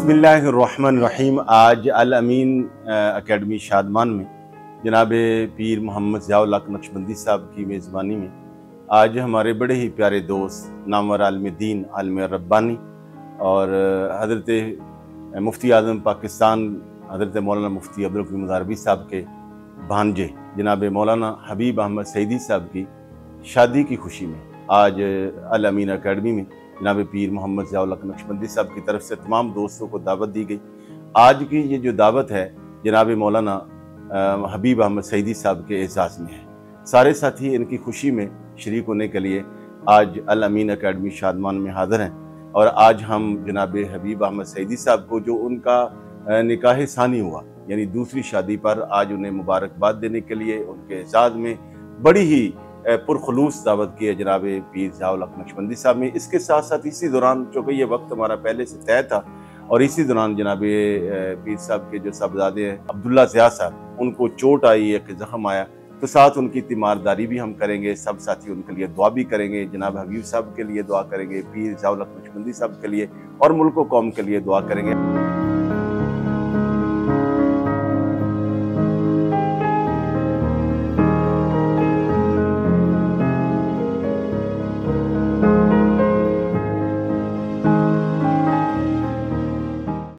बिस्मिल्लाहिर्रहमानिर्रहीम। आज अल अमीन अकेडमी शादमान में जनाब पीर मोहम्मद ज़ियाउल हक नक्शबंदी साहब की मेज़बानी में आज हमारे बड़े ही प्यारे दोस्त नामवर आलिम दीन आलिम रब्बानी और हज़रत मुफ्ती आज़म पाकिस्तान हज़रत मौलाना मुफ्ती अब्दुल हकीम मुज़ारबी साहब के भांजे जनाब मौलाना हबीब अहमद सईदी साहब की शादी की खुशी में आज अल अमीन अकेडमी में जनाब पीर मोहम्मद ज़ियाउल हक नक्शबंदी साहब की तरफ से तमाम दोस्तों को दावत दी गई। आज की ये जो दावत है जनाब मौलाना हबीब अहमद सईदी साहब के एजाज़ में है। सारे साथी इनकी खुशी में शरीक होने के लिए आज अल अमीन अकेडमी शादमान में हाज़िर हैं और आज हम जनाब हबीब अहमद सईदी साहब को जो उनका निकाह सानी हुआ यानी दूसरी शादी पर आज उन्हें मुबारकबाद देने के लिए उनके एजाज़ में बड़ी ही पुरखलूस दावत की है जनाब पीर ज़ियाउल हक नक्शबंदी साहब में। इसके साथ साथ इसी दौरान चूँकि ये वक्त हमारा पहले से तय था और इसी दौरान जनाब पीर साहब के जो साहबजादे हैं अब्दुल्ला ज़िया साहब उनको चोट आई, एक ज़ख्म आया, तो साथ उनकी तीमारदारी भी हम करेंगे। सब साथी उनके लिए दुआ भी करेंगे, जनाब हबीब साहब के लिए दुआ करेंगे, पीर ज़ियाउल हक नक्शबंदी साहब के लिए और मुल्क व कौम के लिए दुआ करेंगे।